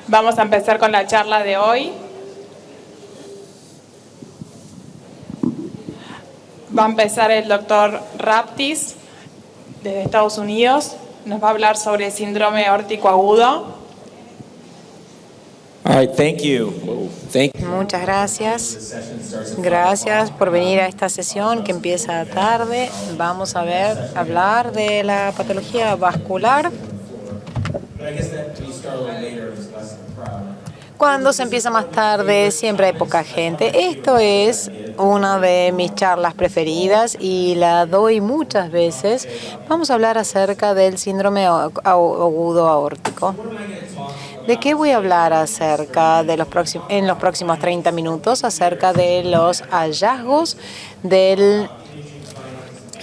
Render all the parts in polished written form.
Vamos a empezar con la charla de hoy. Va a empezar el doctor Raptis, desde Estados Unidos. Nos va a hablar sobre síndrome aórtico agudo. All right, thank you. Muchas gracias. Gracias por venir a esta sesión que empieza tarde. Vamos a hablar de la patología vascular. Cuando se empieza más tarde, siempre hay poca gente. Esto es una de mis charlas preferidas y la doy muchas veces. Vamos a hablar acerca del síndrome agudo aórtico. ¿De qué voy a hablar en los próximos 30 minutos? Acerca de los hallazgos del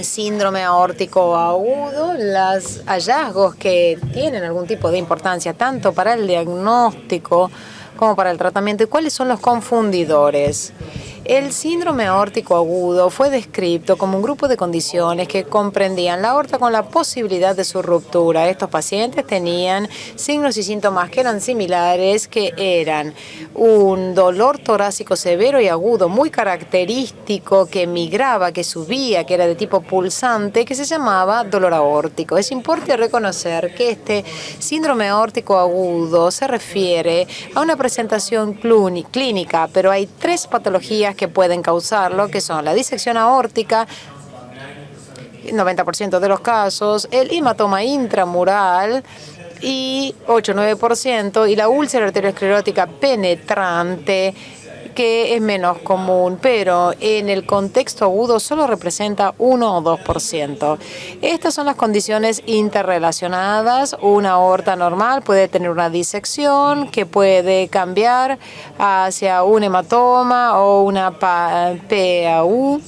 síndrome aórtico agudo, los hallazgos que tienen algún tipo de importancia tanto para el diagnóstico como para el tratamiento y cuáles son los confundidores. El síndrome aórtico agudo fue descrito como un grupo de condiciones que comprendían la aorta con la posibilidad de su ruptura. Estos pacientes tenían signos y síntomas que eran similares, que eran un dolor torácico severo y agudo, muy característico, que migraba, que subía, que era de tipo pulsante, que se llamaba dolor aórtico. Es importante reconocer que este síndrome aórtico agudo se refiere a una presentación clínica, pero hay tres patologías que pueden causarlo, que son la disección aórtica, 90% de los casos, el hematoma intramural, y 8-9%, y la úlcera arteriosclerótica penetrante, que es menos común, pero en el contexto agudo solo representa 1 o 2%. Estas son las condiciones interrelacionadas. Una aorta normal puede tener una disección que puede cambiar hacia un hematoma o una PAU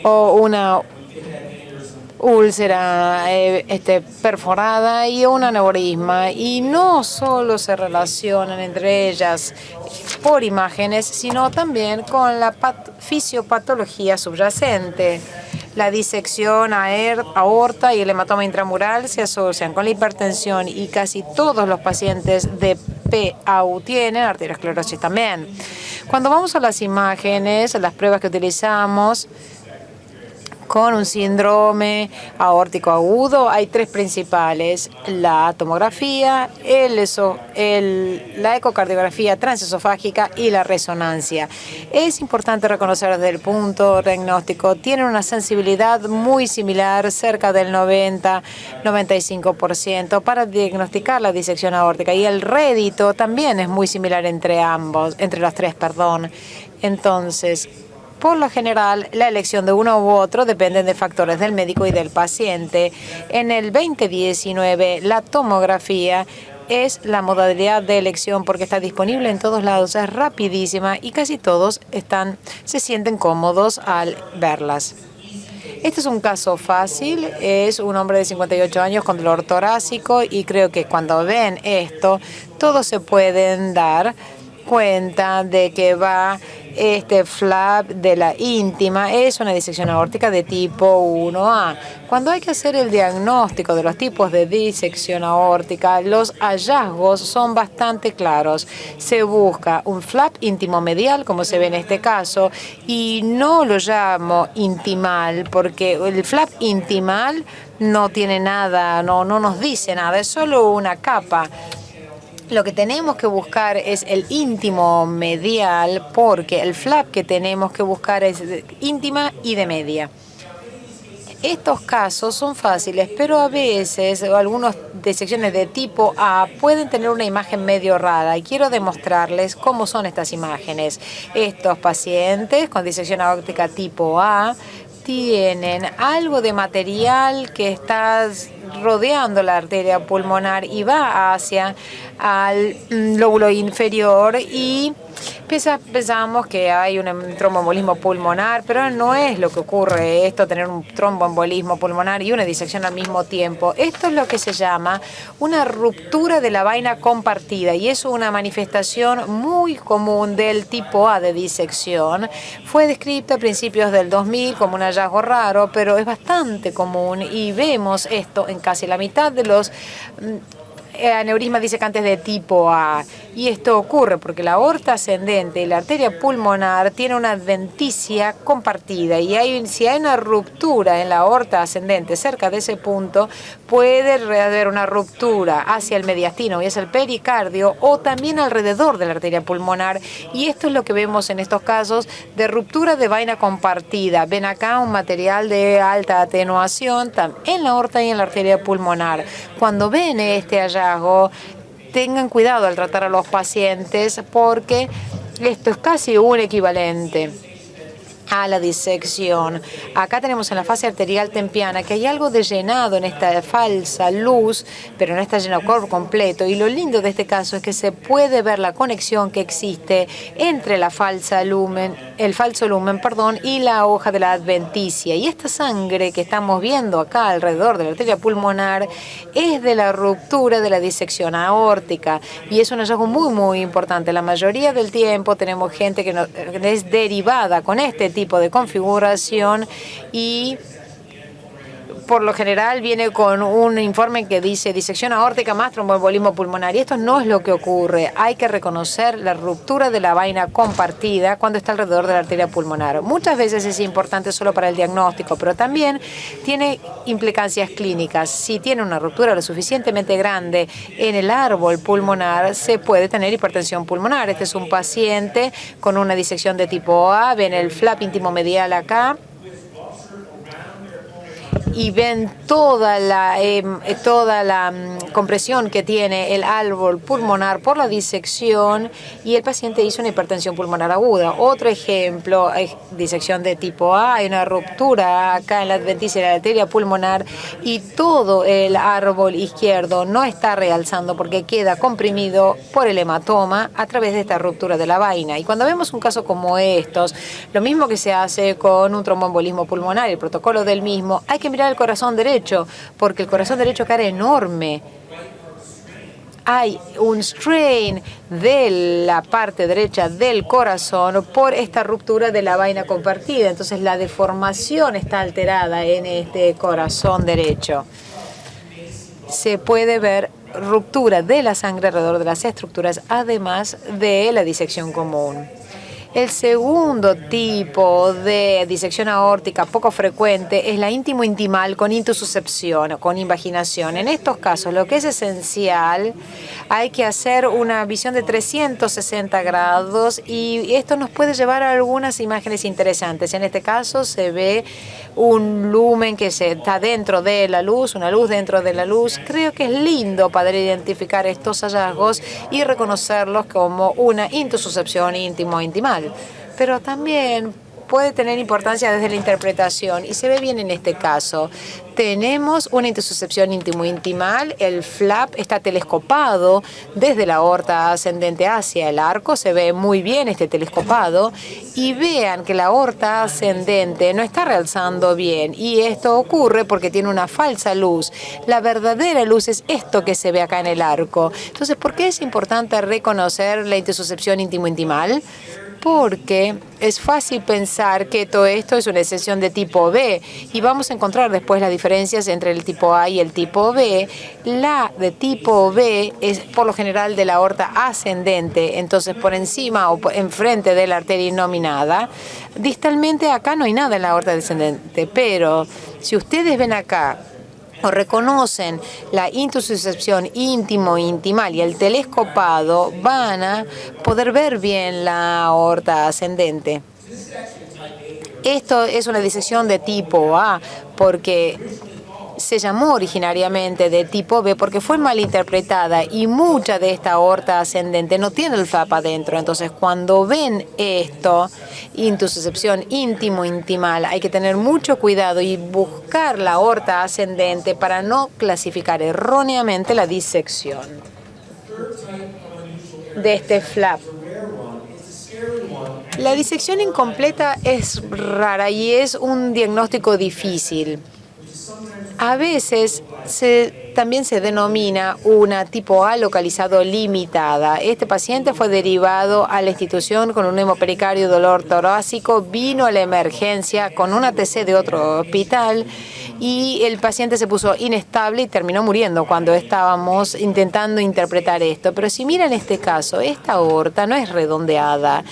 o una úlcera perforada y un aneurisma, y no solo se relacionan entre ellas por imágenes, sino también con la fisiopatología subyacente. La disección aorta y el hematoma intramural se asocian con la hipertensión y casi todos los pacientes de PAU tienen arteriosclerosis también. Cuando vamos a las imágenes, las pruebas que utilizamos con un síndrome aórtico agudo, hay tres principales: la tomografía, la ecocardiografía transesofágica y la resonancia. Es importante reconocer desde el punto diagnóstico, tienen una sensibilidad muy similar, cerca del 90-95%, para diagnosticar la disección aórtica, y el rédito también es muy similar entre los tres. Entonces, por lo general, la elección de uno u otro depende de factores del médico y del paciente. En el 2019, la tomografía es la modalidad de elección porque está disponible en todos lados, es rapidísima y casi todos se sienten cómodos al verlas. Este es un caso fácil, es un hombre de 58 años con dolor torácico, y creo que cuando ven esto, todos se pueden dar cuenta de que este flap de la íntima es una disección aórtica de tipo 1A. Cuando hay que hacer el diagnóstico de los tipos de disección aórtica, los hallazgos son bastante claros. Se busca un flap íntimo medial, como se ve en este caso, y no lo llamo intimal porque el flap intimal no tiene nada, no nos dice nada, es solo una capa. Lo que tenemos que buscar es el íntimo medial, porque el flap que tenemos que buscar es íntima y de media. Estos casos son fáciles, pero a veces algunas disecciones de tipo A pueden tener una imagen medio rara, y quiero demostrarles cómo son estas imágenes. Estos pacientes con disección aórtica tipo A tienen algo de material que está rodeando la arteria pulmonar y va hacia al lóbulo inferior, y pensamos que hay un tromboembolismo pulmonar, pero no es lo que ocurre tener un tromboembolismo pulmonar y una disección al mismo tiempo. Esto es lo que se llama una ruptura de la vaina compartida, y es una manifestación muy común del tipo A de disección. Fue descrito a principios del 2000 como un hallazgo raro, pero es bastante común, y vemos esto en casi la mitad de los aneurismas disecantes de tipo A. Y esto ocurre porque la aorta ascendente y la arteria pulmonar tienen una adventicia compartida y si hay una ruptura en la aorta ascendente cerca de ese punto, puede haber una ruptura hacia el mediastino y hacia el pericardio o también alrededor de la arteria pulmonar. Y esto es lo que vemos en estos casos de ruptura de vaina compartida. Ven acá un material de alta atenuación en la aorta y en la arteria pulmonar. Cuando ven este hallazgo, tengan cuidado al tratar a los pacientes porque esto es casi un equivalente a la disección. Acá tenemos en la fase arterial tempiana que hay algo de llenado en esta falsa luz, pero no está lleno por completo. Y lo lindo de este caso es que se puede ver la conexión que existe entre el falso lumen, y la hoja de la adventicia. Y esta sangre que estamos viendo acá alrededor de la arteria pulmonar es de la ruptura de la disección aórtica. Y es un hallazgo muy, muy importante. La mayoría del tiempo tenemos gente que es derivada con este tipo de configuración y por lo general viene con un informe que dice disección aórtica más tromboembolismo pulmonar y esto no es lo que ocurre. Hay que reconocer la ruptura de la vaina compartida cuando está alrededor de la arteria pulmonar. Muchas veces es importante solo para el diagnóstico, pero también tiene implicancias clínicas. Si tiene una ruptura lo suficientemente grande en el árbol pulmonar, se puede tener hipertensión pulmonar. Este es un paciente con una disección de tipo A, ven el flap íntimo medial acá, y ven toda la compresión que tiene el árbol pulmonar por la disección y el paciente hizo una hipertensión pulmonar aguda. Otro ejemplo, disección de tipo A, hay una ruptura acá en la adventicia de la arteria pulmonar y todo el árbol izquierdo no está realzando porque queda comprimido por el hematoma a través de esta ruptura de la vaina. Y cuando vemos un caso como estos, lo mismo que se hace con un tromboembolismo pulmonar, el protocolo del mismo, hay que mirar el corazón derecho, porque el corazón derecho cara enorme. Hay un strain de la parte derecha del corazón por esta ruptura de la vaina compartida. Entonces la deformación está alterada en este corazón derecho. Se puede ver ruptura de la sangre alrededor de las estructuras, además de la disección común. El segundo tipo de disección aórtica poco frecuente es la íntimo-intimal con intususcepción, con invaginación. En estos casos, lo que es esencial, hay que hacer una visión de 360 grados y esto nos puede llevar a algunas imágenes interesantes. En este caso se ve un lumen que está dentro de la luz, una luz dentro de la luz. Creo que es lindo poder identificar estos hallazgos y reconocerlos como una intususcepción íntimo-intimal. Pero también puede tener importancia desde la interpretación y se ve bien en este caso. Tenemos una intususcepción íntimo-intimal, el flap está telescopado desde la aorta ascendente hacia el arco, se ve muy bien este telescopado y vean que la aorta ascendente no está realzando bien y esto ocurre porque tiene una falsa luz. La verdadera luz es esto que se ve acá en el arco. Entonces, ¿por qué es importante reconocer la intususcepción íntimo-intimal? Porque es fácil pensar que todo esto es una excepción de tipo B y vamos a encontrar después las diferencias entre el tipo A y el tipo B. La de tipo B es por lo general de la aorta ascendente, entonces por encima o enfrente de la arteria innominada. Distalmente acá no hay nada en la aorta descendente, pero si ustedes ven acá o reconocen la intususcepción íntimo-intimal y el telescopado, van a poder ver bien la aorta ascendente. Esto es una disección de tipo A porque se llamó originariamente de tipo B porque fue mal interpretada y mucha de esta aorta ascendente no tiene el flap adentro. Entonces, cuando ven esto, intususcepción íntimo-intimal, hay que tener mucho cuidado y buscar la aorta ascendente para no clasificar erróneamente la disección de este flap. La disección incompleta es rara y es un diagnóstico difícil. A veces también se denomina una tipo A localizado limitada. Este paciente fue derivado a la institución con un hemopericardio, dolor torácico, vino a la emergencia con una TC de otro hospital y el paciente se puso inestable y terminó muriendo cuando estábamos intentando interpretar esto. Pero si miran este caso, esta aorta no es redondeada.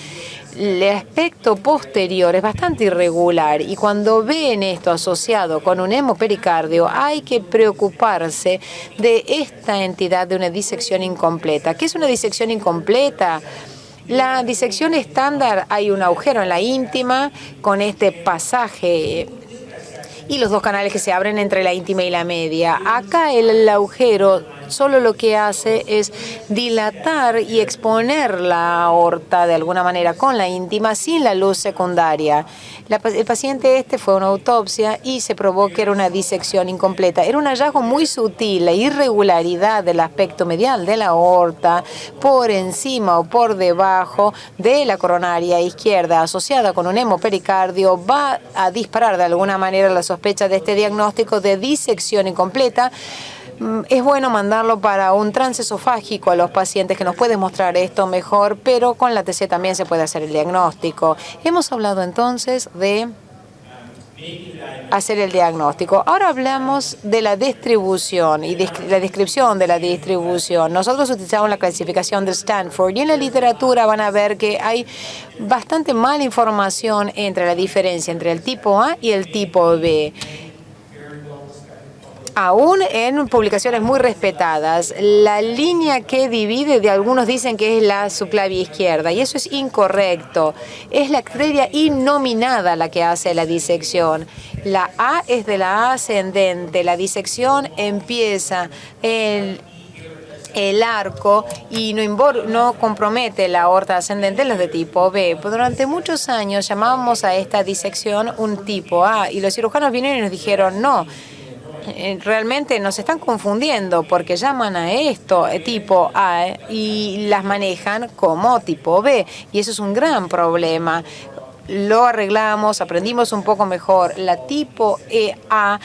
El aspecto posterior es bastante irregular y cuando ven esto asociado con un hemopericardio hay que preocuparse de esta entidad de una disección incompleta. ¿Qué es una disección incompleta? La disección estándar, hay un agujero en la íntima con este pasaje y los dos canales que se abren entre la íntima y la media. Acá el agujero solo lo que hace es dilatar y exponer la aorta de alguna manera con la íntima sin la luz secundaria. El paciente fue a una autopsia y se probó que era una disección incompleta. Era un hallazgo muy sutil, la irregularidad del aspecto medial de la aorta por encima o por debajo de la coronaria izquierda asociada con un hemopericardio va a disparar de alguna manera la sospecha de este diagnóstico de disección incompleta. Es bueno mandarlo para un transesofágico a los pacientes que nos pueden mostrar esto mejor, pero con la TC también se puede hacer el diagnóstico. Hemos hablado entonces de hacer el diagnóstico. Ahora hablamos de la distribución y la descripción de la distribución. Nosotros utilizamos la clasificación de Stanford y en la literatura van a ver que hay bastante mala información entre la diferencia entre el tipo A y el tipo B. Aún en publicaciones muy respetadas, la línea que divide, de algunos dicen que es la subclavia izquierda, y eso es incorrecto. Es la arteria innominada la que hace la disección. La A es de la ascendente, la disección empieza en el arco y no compromete la aorta ascendente, los de tipo B. Durante muchos años llamábamos a esta disección un tipo A, y los cirujanos vinieron y nos dijeron no. Realmente nos están confundiendo porque llaman a esto tipo A y las manejan como tipo B y eso es un gran problema. Lo arreglamos, aprendimos un poco mejor. La tipo A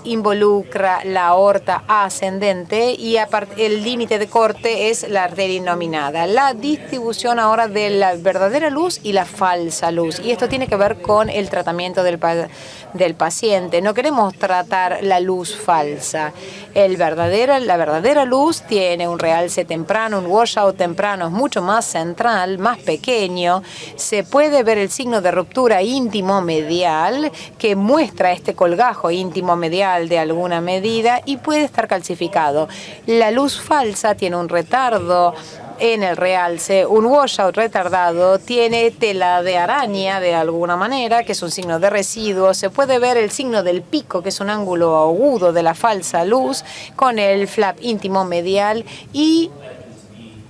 involucra la aorta ascendente y el límite de corte es la arteria innominada. La distribución ahora de la verdadera luz y la falsa luz. Y esto tiene que ver con el tratamiento del paciente. No queremos tratar la luz falsa. La verdadera luz tiene un realce temprano, un washout temprano, es mucho más central, más pequeño. Se puede ver el signo de ruptura íntimo-medial que muestra este colgajo íntimo-medial de alguna medida y puede estar calcificado. La luz falsa tiene un retardo en el realce, un washout retardado, tiene tela de araña de alguna manera, que es un signo de residuo. Se puede ver el signo del pico, que es un ángulo agudo de la falsa luz, con el flap íntimo medial y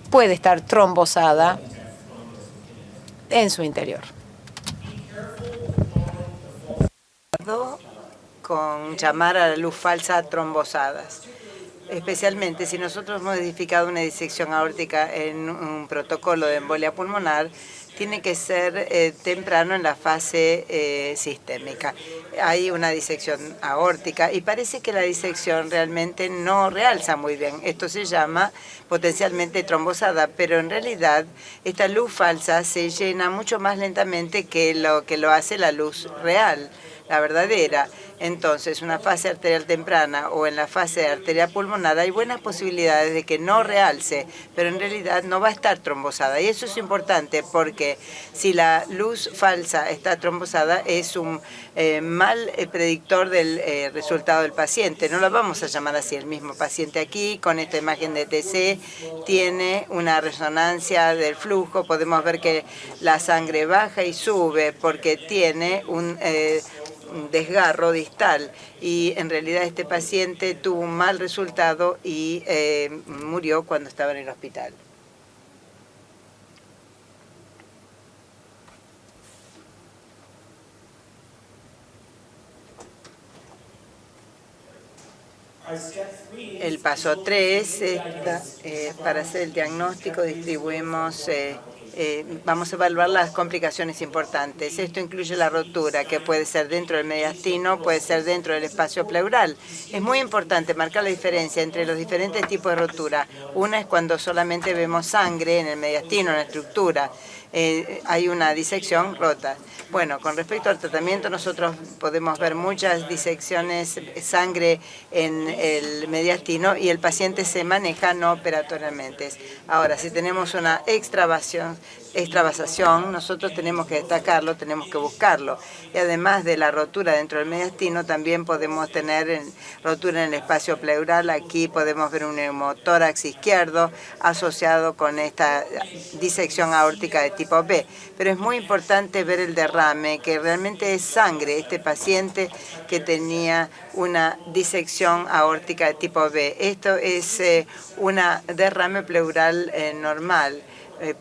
puede estar trombosada en su interior. Con llamar a la luz falsa trombosadas, especialmente si nosotros hemos modificado una disección aórtica en un protocolo de embolia pulmonar, tiene que ser temprano en la fase sistémica. Hay una disección aórtica y parece que la disección realmente no realza muy bien. Esto se llama potencialmente trombosada, pero en realidad esta luz falsa se llena mucho más lentamente que lo hace la luz real, la verdadera. Entonces, una fase arterial temprana o en la fase de arteria pulmonar hay buenas posibilidades de que no realce, pero en realidad no va a estar trombosada. Y eso es importante porque si la luz falsa está trombosada es un mal predictor del resultado del paciente. No lo vamos a llamar así. El mismo paciente aquí, con esta imagen de TC, tiene una resonancia del flujo. Podemos ver que la sangre baja y sube porque tiene un desgarro distal y en realidad este paciente tuvo un mal resultado y murió cuando estaba en el hospital. El paso 3, para hacer el diagnóstico distribuimos vamos a evaluar las complicaciones importantes. Esto incluye la rotura, que puede ser dentro del mediastino, puede ser dentro del espacio pleural. Es muy importante marcar la diferencia entre los diferentes tipos de rotura. Una es cuando solamente vemos sangre en el mediastino, en la estructura. Hay una disección rota. Bueno, con respecto al tratamiento, nosotros podemos ver muchas disecciones, sangre en el mediastino y el paciente se maneja no operatoriamente. Ahora, si tenemos una extravasación, nosotros tenemos que destacarlo, tenemos que buscarlo. Y además de la rotura dentro del mediastino, también podemos tener rotura en el espacio pleural. Aquí podemos ver un neumotórax izquierdo asociado con esta disección aórtica de tipo B. Pero es muy importante ver el derrame, que realmente es sangre. Este paciente que tenía una disección aórtica de tipo B. Esto es una derrame pleural normal.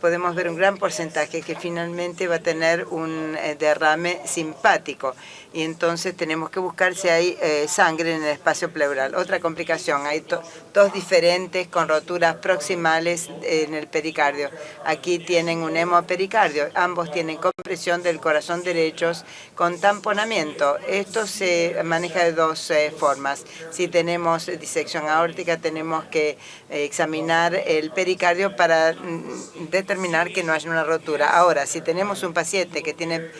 Podemos ver un gran porcentaje que finalmente va a tener un derrame simpático y entonces tenemos que buscar si hay sangre en el espacio pleural. Otra complicación, hay dos diferentes con roturas proximales en el pericardio. Aquí tienen un hemopericardio, ambos tienen compresión del corazón derecho con tamponamiento. Esto se maneja de dos formas. Si tenemos disección aórtica, tenemos que examinar el pericardio para determinar que no haya una rotura. Ahora, si tenemos un paciente que tiene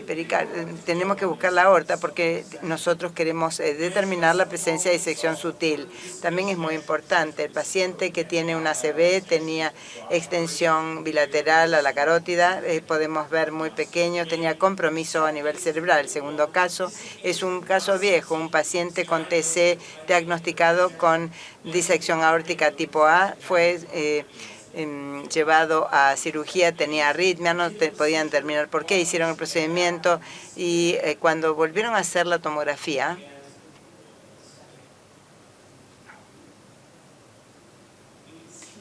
pericardio, tenemos que buscar la aorta porque nosotros queremos determinar la presencia de disección sutil. También es muy importante. El paciente que tiene una ACV tenía extensión bilateral a la carótida, podemos ver muy pequeño, tenía compromiso a nivel cerebral. El segundo caso es un caso viejo, un paciente con TC diagnosticado con disección aórtica tipo A, fue llevado a cirugía, tenía arritmia, no podían terminar por qué, hicieron el procedimiento y cuando volvieron a hacer la tomografía,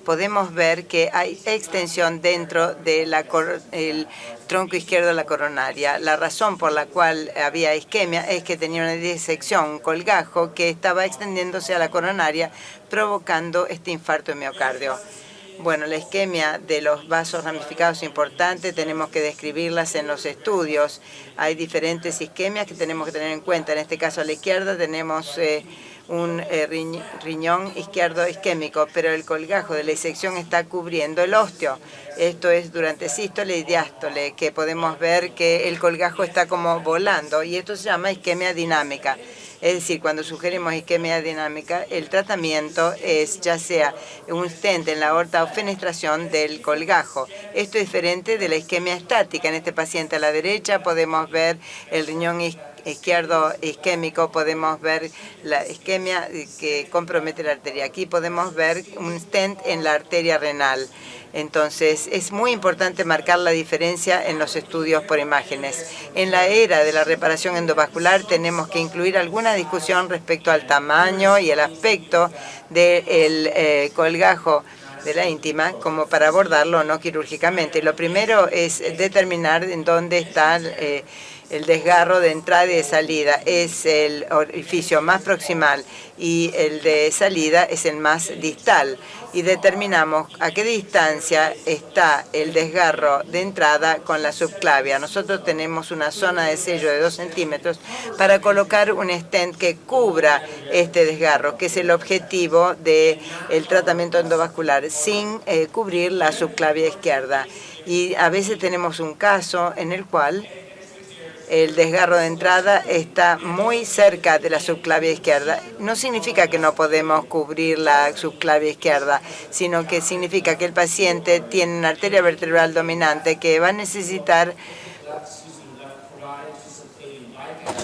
podemos ver que hay extensión dentro del tronco izquierdo de la coronaria. La razón por la cual había isquemia es que tenía una disección, un colgajo que estaba extendiéndose a la coronaria, provocando este infarto de miocardio. Bueno, la isquemia de los vasos ramificados es importante, tenemos que describirlas en los estudios. Hay diferentes isquemias que tenemos que tener en cuenta. En este caso a la izquierda tenemos un riñón izquierdo isquémico, pero el colgajo de la disección está cubriendo el ósteo. Esto es durante sístole y diástole, que podemos ver que el colgajo está como volando y esto se llama isquemia dinámica. Es decir, cuando sugerimos isquemia dinámica, el tratamiento es ya sea un stent en la aorta o fenestración del colgajo. Esto es diferente de la isquemia estática. En este paciente a la derecha podemos ver el riñón izquierdo isquémico, podemos ver la isquemia que compromete la arteria. Aquí podemos ver un stent en la arteria renal. Entonces, es muy importante marcar la diferencia en los estudios por imágenes. En la era de la reparación endovascular tenemos que incluir alguna discusión respecto al tamaño y el aspecto del colgajo de la íntima como para abordarlo no quirúrgicamente. Lo primero es determinar en dónde está el desgarro de entrada y de salida. Es el orificio más proximal y el de salida es el más distal. Y determinamos a qué distancia está el desgarro de entrada con la subclavia. Nosotros tenemos una zona de sello de 2 centímetros para colocar un stent que cubra este desgarro, que es el objetivo del tratamiento endovascular, sin cubrir la subclavia izquierda. Y a veces tenemos un caso en el cual el desgarro de entrada está muy cerca de la subclavia izquierda. No significa que no podemos cubrir la subclavia izquierda, sino que significa que el paciente tiene una arteria vertebral dominante que va a necesitar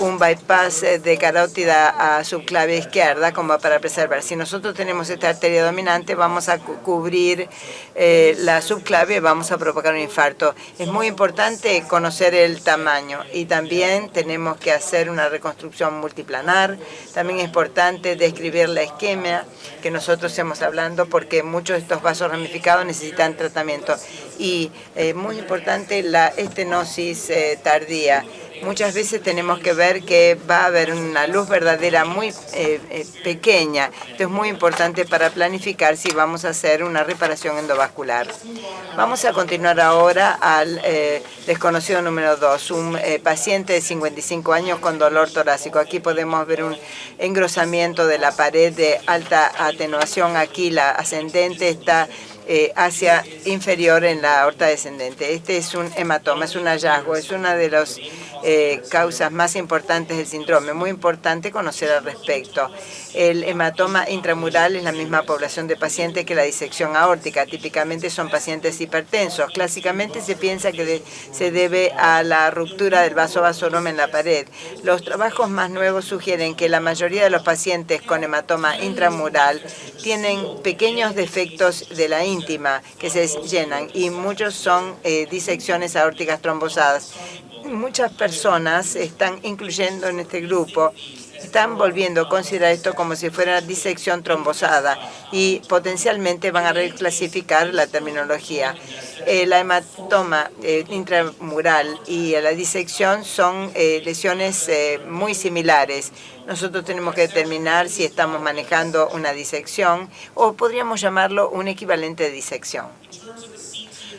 un bypass de carótida a subclavia izquierda como para preservar. Si nosotros tenemos esta arteria dominante, vamos a cubrir la subclavia y vamos a provocar un infarto. Es muy importante conocer el tamaño y también tenemos que hacer una reconstrucción multiplanar. También es importante describir la isquemia que nosotros estamos hablando porque muchos de estos vasos ramificados necesitan tratamiento. Y muy importante la estenosis tardía. muchas veces tenemos que ver que va a haber una luz verdadera muy pequeña. Esto es muy importante para planificar si vamos a hacer una reparación endovascular. Vamos a continuar ahora al desconocido número 2, un paciente de 55 años con dolor torácico. Aquí podemos ver un engrosamiento de la pared de alta atenuación. Aquí la ascendente está hacia inferior en la aorta descendente. Este es un hematoma, es un hallazgo, es una de las causas más importantes del síndrome. Muy importante conocer al respecto. El hematoma intramural es la misma población de pacientes que la disección aórtica. Típicamente son pacientes hipertensos. Clásicamente se piensa que se debe a la ruptura del vaso vasorum en la pared. Los trabajos más nuevos sugieren que la mayoría de los pacientes con hematoma intramural tienen pequeños defectos de la íntima que se llenan y muchos son disecciones aórticas trombosadas. Muchas personas están incluyendo en este grupo, están volviendo a considerar esto como si fuera disección trombosada y potencialmente van a reclasificar la terminología. La hematoma intramural y la disección son lesiones muy similares. Nosotros tenemos que determinar si estamos manejando una disección o podríamos llamarlo un equivalente de disección.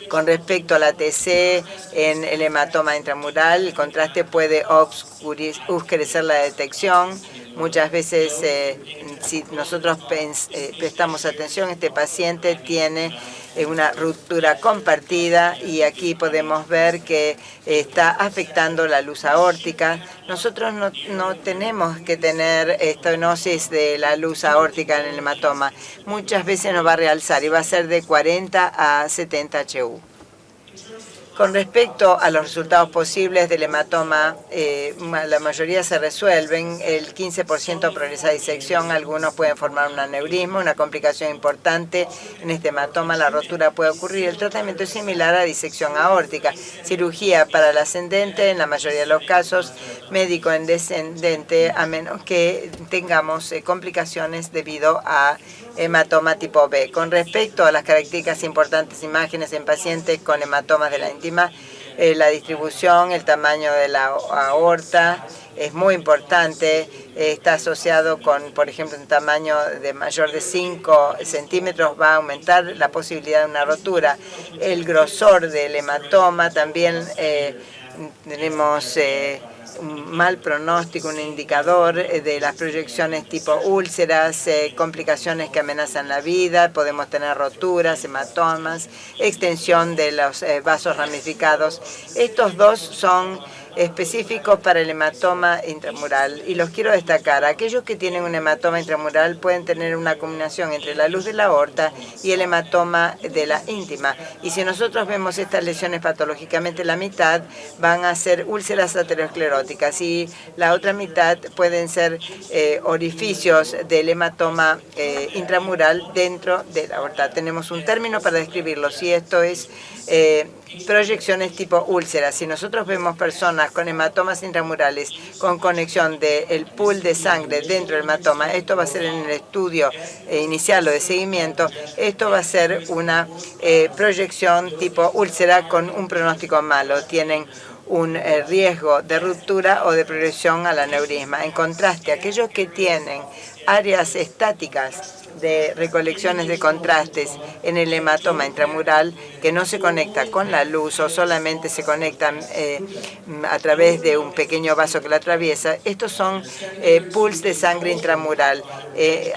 Con respecto a la TC en el hematoma intramural, el contraste puede oscurecer la detección. Muchas veces, si nosotros prestamos atención, este paciente tiene una ruptura compartida y aquí podemos ver que está afectando la luz aórtica. Nosotros no tenemos que tener estenosis de la luz aórtica en el hematoma. Muchas veces nos va a realzar y va a ser de 40 a 70 HU. Con respecto a los resultados posibles del hematoma, la mayoría se resuelven, el 15% progresa a disección, algunos pueden formar un aneurisma, una complicación importante en este hematoma, la rotura puede ocurrir. El tratamiento es similar a disección aórtica, cirugía para el ascendente, en la mayoría de los casos, médico en descendente, a menos que tengamos complicaciones debido a hematoma tipo B. Con respecto a las características importantes, imágenes en pacientes con hematomas de la íntima, la distribución, el tamaño de la aorta es muy importante. Está asociado con, por ejemplo, un tamaño de mayor de 5 centímetros, va a aumentar la posibilidad de una rotura. El grosor del hematoma también tenemos un mal pronóstico, un indicador de las proyecciones tipo úlceras, complicaciones que amenazan la vida, podemos tener roturas, hematomas, extensión de los vasos ramificados. Estos dos son específicos para el hematoma intramural y los quiero destacar. Aquellos que tienen un hematoma intramural pueden tener una combinación entre la luz de la aorta y el hematoma de la íntima. Y si nosotros vemos estas lesiones patológicamente, la mitad van a ser úlceras ateroscleróticas y la otra mitad pueden ser orificios del hematoma intramural dentro de la aorta. Tenemos un término para describirlo, si esto es proyecciones tipo úlceras. Si nosotros vemos personas con hematomas intramurales con conexión del pool de sangre dentro del hematoma, esto va a ser en el estudio inicial o de seguimiento, esto va a ser una proyección tipo úlcera con un pronóstico malo. Tienen un riesgo de ruptura o de progresión al aneurisma. En contraste, aquellos que tienen áreas estáticas de recolecciones de contrastes en el hematoma intramural que no se conecta con la luz o solamente se conectan a través de un pequeño vaso que la atraviesa, estos son pools de sangre intramural,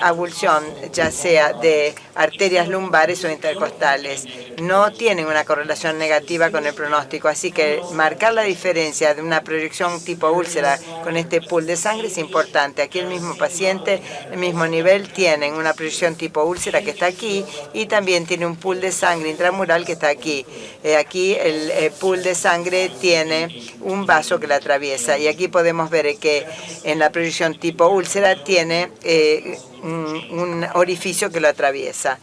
avulsión ya sea de arterias lumbares o intercostales. No tienen una correlación negativa con el pronóstico, así que marcar la diferencia de una proyección tipo úlcera con este pool de sangre es importante. Aquí el mismo paciente, el mismo nivel, tienen una proyección tipo úlcera que está aquí y también tiene un pool de sangre intramural que está aquí. Aquí el pool de sangre tiene un vaso que la atraviesa y aquí podemos ver que en la proyección tipo úlcera tiene un orificio que lo atraviesa.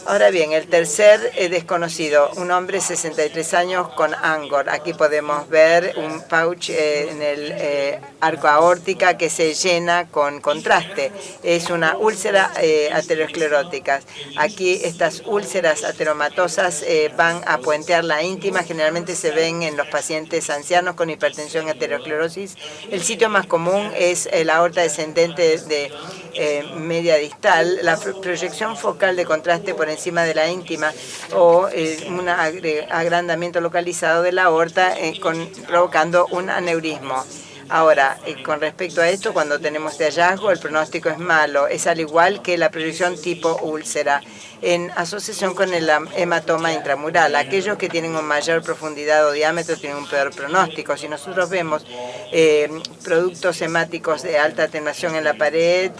Ahora bien, el tercer desconocido, un hombre 63 años con Angor. Aquí podemos ver un pouch en el arco aórtica que se llena con contraste. Es una úlcera aterosclerótica. Aquí estas úlceras ateromatosas van a puentear la íntima. Generalmente se ven en los pacientes ancianos con hipertensión y aterosclerosis. El sitio más común es la aorta descendente de media distal. La proyección focal de contraste por encima de la íntima o un agrandamiento localizado de la aorta provocando un aneurismo. Ahora, con respecto a esto, cuando tenemos este hallazgo, el pronóstico es malo. Es al igual que la proyección tipo úlcera, en asociación con el hematoma intramural. Aquellos que tienen una mayor profundidad o diámetro tienen un peor pronóstico. Si nosotros vemos productos hemáticos de alta atenuación en la pared,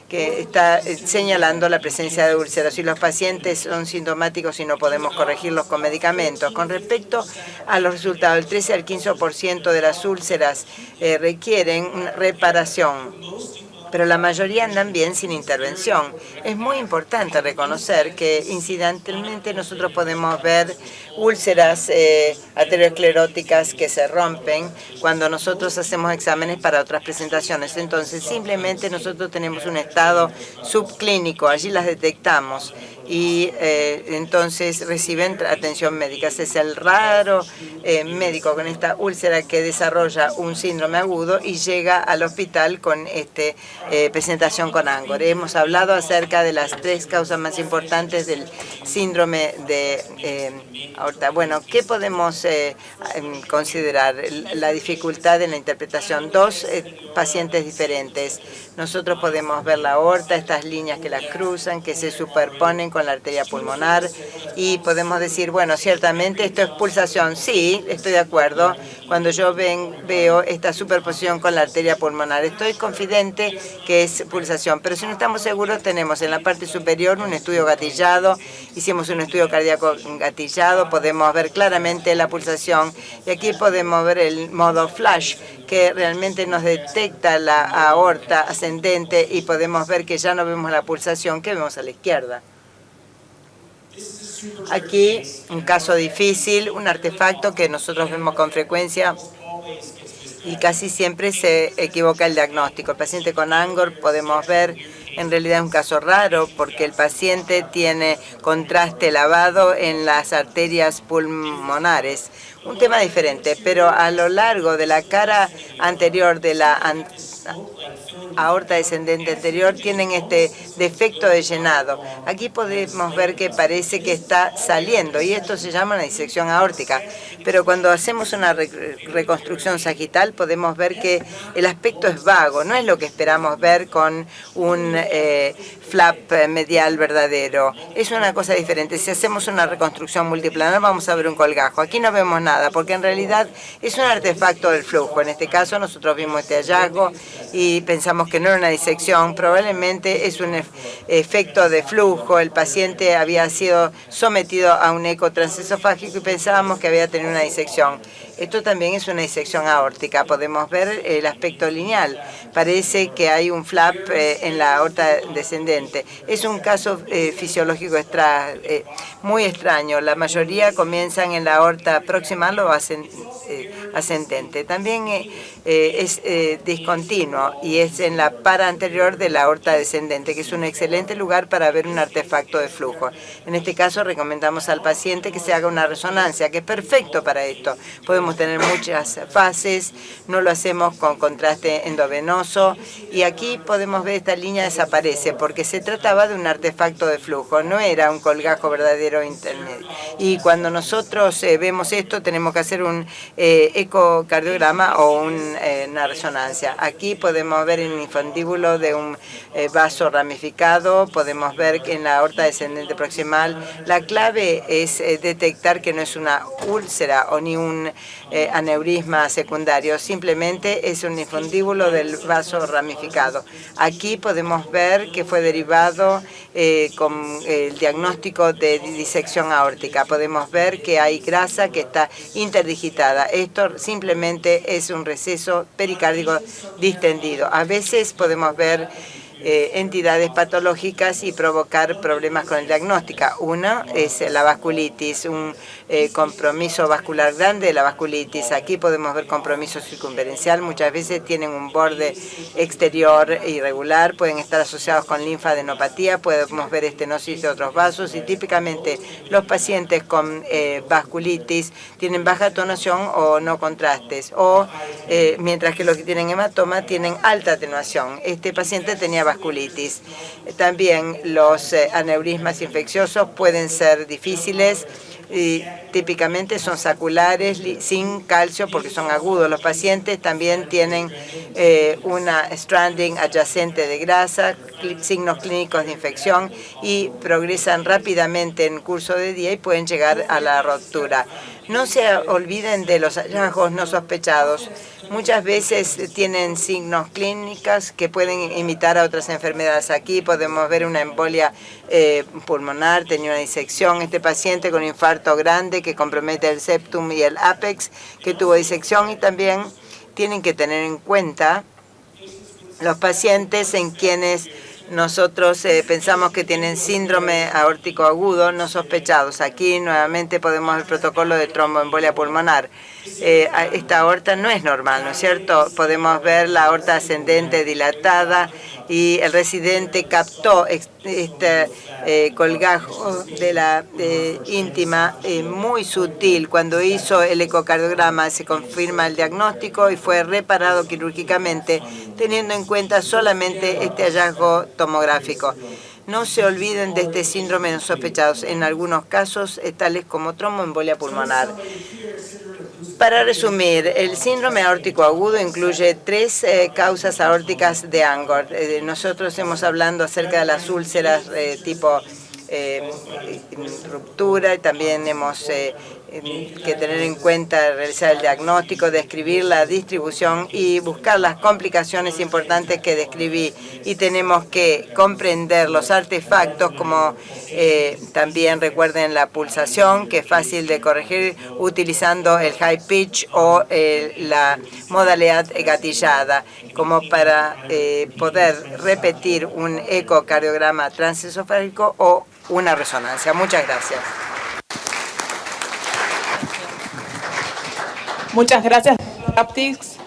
que está señalando la presencia de úlceras. Si los pacientes son sintomáticos y no podemos corregirlos con medicamentos. Con respecto a los resultados, el 13 al 15% de las úlceras requieren una reparación, pero la mayoría andan bien sin intervención. Es muy importante reconocer que incidentalmente nosotros podemos ver úlceras ateroscleróticas que se rompen cuando nosotros hacemos exámenes para otras presentaciones. Entonces, simplemente nosotros tenemos un estado subclínico, allí las detectamos y entonces reciben atención médica. Ese es el raro médico con esta úlcera que desarrolla un síndrome agudo y llega al hospital con presentación con Angor. Hemos hablado acerca de las 3 causas más importantes del síndrome de aorta. Bueno, ¿qué podemos considerar? La dificultad en la interpretación. 2 pacientes diferentes. Nosotros podemos ver la aorta, estas líneas que la cruzan, que se superponen con la arteria pulmonar y podemos decir, bueno, ciertamente esto es pulsación. Sí, estoy de acuerdo. Cuando yo veo esta superposición con la arteria pulmonar, estoy confidente que es pulsación, pero si no estamos seguros, tenemos en la parte superior un estudio gatillado, hicimos un estudio cardíaco gatillado, podemos ver claramente la pulsación y aquí podemos ver el modo flash, que realmente nos detecta la aorta ascendente y podemos ver que ya no vemos la pulsación que vemos a la izquierda. Aquí un caso difícil, un artefacto que nosotros vemos con frecuencia y casi siempre se equivoca el diagnóstico. El paciente con Angor podemos ver, en realidad es un caso raro porque el paciente tiene contraste lavado en las arterias pulmonares. Un tema diferente, pero a lo largo de la cara anterior de la aorta descendente anterior tienen este defecto de llenado. Aquí podemos ver que parece que está saliendo y esto se llama una disección aórtica. Pero cuando hacemos una reconstrucción sagital podemos ver que el aspecto es vago, no es lo que esperamos ver con un flap medial verdadero. Es una cosa diferente. Si hacemos una reconstrucción multiplanar vamos a ver un colgajo. Aquí no vemos nada porque en realidad es un artefacto del flujo. En este caso nosotros vimos este hallazgo y pensamos que no era una disección, probablemente es un efecto de flujo. El paciente había sido sometido a un eco transesofágico y pensábamos que había tenido una disección. Esto también es una disección aórtica. Podemos ver el aspecto lineal. Parece que hay un flap en la aorta descendente. Es un caso fisiológico muy extraño. La mayoría comienzan en la aorta proximal o ascendente. También es discontinuo y es en la para anterior de la aorta descendente, que es un excelente lugar para ver un artefacto de flujo. En este caso recomendamos al paciente que se haga una resonancia, que es perfecto para esto. Podemos tener muchas fases, no lo hacemos con contraste endovenoso y aquí podemos ver esta línea desaparece porque se trataba de un artefacto de flujo, no era un colgajo verdadero intermedio. Y cuando nosotros vemos esto tenemos que hacer un ecocardiograma o una resonancia. Aquí podemos ver el infundíbulo de un vaso ramificado, podemos ver que en la aorta descendente proximal la clave es detectar que no es una úlcera o ni un aneurisma secundario, simplemente es un infundíbulo del vaso ramificado. Aquí podemos ver que fue derivado con el diagnóstico de disección aórtica. Podemos ver que hay grasa que está interdigitada. Esto simplemente es un receso pericárdico distendido. A veces podemos ver entidades patológicas y provocar problemas con el diagnóstico. Uno es la vasculitis, un compromiso vascular grande de la vasculitis. Aquí podemos ver compromiso circunferencial. Muchas veces tienen un borde exterior irregular, pueden estar asociados con linfadenopatía, podemos ver estenosis de otros vasos y típicamente los pacientes con vasculitis tienen baja tonación o no contrastes, o mientras que los que tienen hematoma tienen alta atenuación. Este paciente tenía vasculitis. También los aneurismas infecciosos pueden ser difíciles y típicamente son saculares, sin calcio porque son agudos. Los pacientes también tienen una stranding adyacente de grasa, signos clínicos de infección y progresan rápidamente en curso de día y pueden llegar a la ruptura. No se olviden de los hallazgos no sospechados. Muchas veces tienen signos clínicos que pueden imitar a otras enfermedades. Aquí podemos ver una embolia pulmonar, tenía una disección. Este paciente con infarto grande que compromete el septum y el apex, que tuvo disección, y también tienen que tener en cuenta los pacientes en quienes nosotros pensamos que tienen síndrome aórtico agudo no sospechados. Aquí nuevamente podemos ver el protocolo de tromboembolia pulmonar. Esta aorta no es normal, ¿no es cierto? Podemos ver la aorta ascendente dilatada y el residente captó este colgajo de la íntima muy sutil. Cuando hizo el ecocardiograma se confirma el diagnóstico y fue reparado quirúrgicamente teniendo en cuenta solamente este hallazgo tomográfico. No se olviden de este síndrome no sospechados en algunos casos tales como tromboembolia pulmonar. Para resumir, el síndrome aórtico agudo incluye 3 causas aórticas de Angor. Nosotros hemos hablado acerca de las úlceras tipo ruptura y también hemos que tener en cuenta realizar el diagnóstico, describir la distribución y buscar las complicaciones importantes que describí. Y tenemos que comprender los artefactos como también recuerden la pulsación, que es fácil de corregir utilizando el high pitch o la modalidad gatillada, como para poder repetir un ecocardiograma transesofágico o una resonancia. Muchas gracias. Muchas gracias, Raptix.